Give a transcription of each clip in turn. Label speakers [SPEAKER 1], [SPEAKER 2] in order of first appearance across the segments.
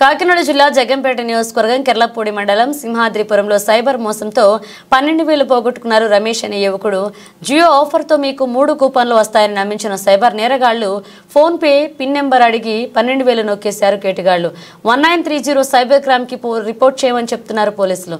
[SPEAKER 1] కాకినాడ జిల్లా జగంపేట నియోజకవర్గం కెర్లపూడి మండలం సింహాద్రిపురంలో సైబర్ మోసంతో 12,000 పోగొట్టుకున్నారు రమేష్ అనే యువకుడు. జియో ఆఫర్తో మీకు 3 కూపన్లు వస్తాయని నమ్మించిన సైబర్ నేరగాళ్లు ఫోన్ పే పిన్ నెంబర్ అడిగి 12,000 నొక్కేశారు కేటిగాళ్లు. 1930 సైబర్ క్రైమ్ కి రిపోర్ట్ చేయమని చెప్తున్నారు పోలీసులు.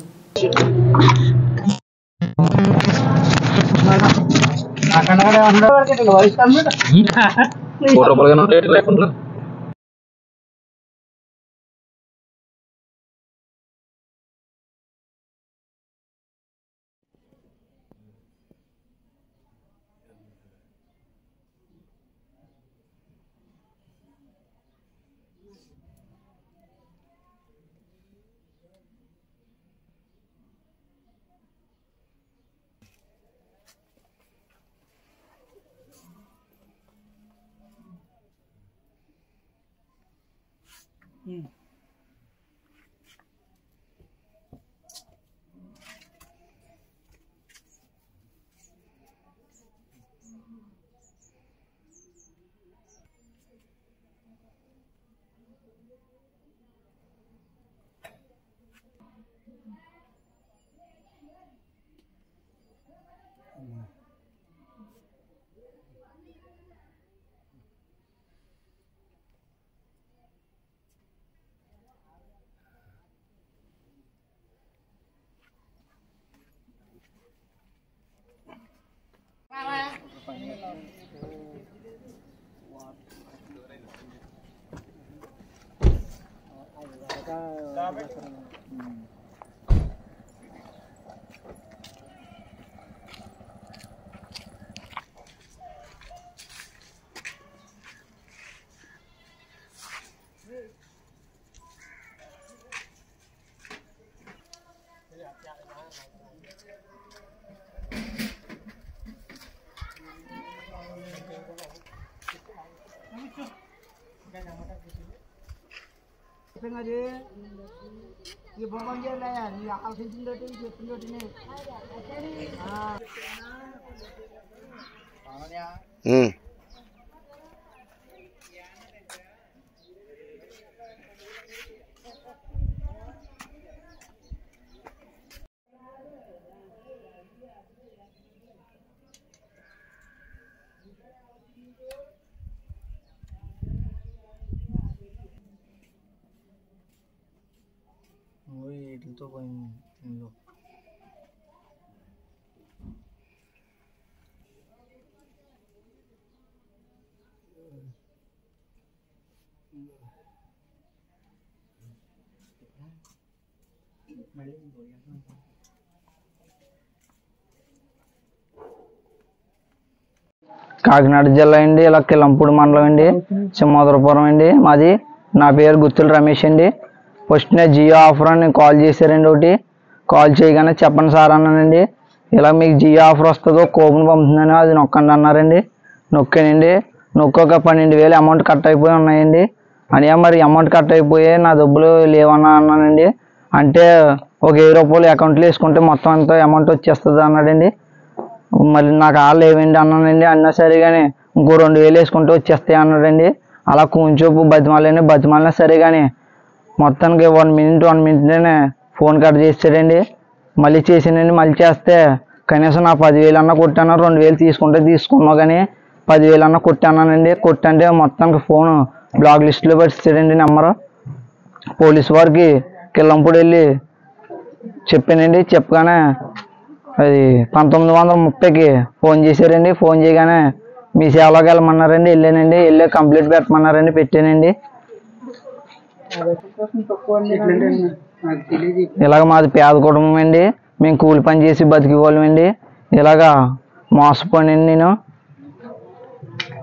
[SPEAKER 2] ये भगवान जी लाया ये आफिसिंग डोटे ये डोटे ने तो कोई लोग
[SPEAKER 3] కాకినాడ జిల్లా అండి, ఇలా కిలంపూడి మండలం అండి, సింహాద్రిపురం అండి మాది. నా పేరు గుత్తుల రమేష్ అండి. ఫస్ట్ నేను జియో ఆఫర్ అని కాల్ చేశారండి. ఒకటి కాల్ చేయగానే చెప్పండి సార్ అన్నానండి. ఇలా మీకు జియో ఆఫర్ వస్తుందో కూపన్ పంపుతుందని అది నొక్కండి అన్నారండి. నొక్కానండి. నొక్కొక 12,000 అమౌంట్ కట్ అయిపోయి ఉన్నాయండి. అని మరి అమౌంట్ కట్ అయిపోయి నా డబ్బులు లేవన్నా అన్నానండి. అంటే ఒక 1000 రూపాయలు అకౌంట్లో వేసుకుంటే మొత్తం అంత అమౌంట్ వచ్చేస్తుంది అన్నాడండి. మళ్ళీ నాకు ఆళ్ళు లేవండి అన్నానండి. అన్నా సరే కానీ ఇంకో 2,000 వేసుకుంటే వచ్చేస్తాయి అన్నాడండి. అలా కొంచెంసేపు బతిమాలినా సరే కానీ మొత్తానికి 1 మినిట్లోనే ఫోన్ కట్ చేసాడండి. మళ్ళీ చేసానండి. మళ్ళీ చేస్తే కనీసం నా 10,000 అన్నా కొట్టాను. 2,000 తీసుకున్నావు కానీ 10,000 అన్నా కొట్టానండి. కొట్టంటే మొత్తానికి ఫోన్ బ్లాక్ లిస్ట్లో పెట్టాడండి నెంబరు. పోలీసు వారికి కిల్లంపూడి వెళ్ళి చెప్పానండి. చెప్పగానే అది 1930కి ఫోన్ చేశారండి. ఫోన్ చేయగానే మీ సేవలోకి వెళ్ళమన్నారండి. వెళ్ళానండి. వెళ్ళి కంప్లీట్ పెట్టమన్నారండి. పెట్టానండి. ఇలాగ మాది పేద కుటుంబం అండి. మేము కూలి పని చేసి బతికేవాళ్ళం అండి. ఇలాగా మోసపోయానండి నేను.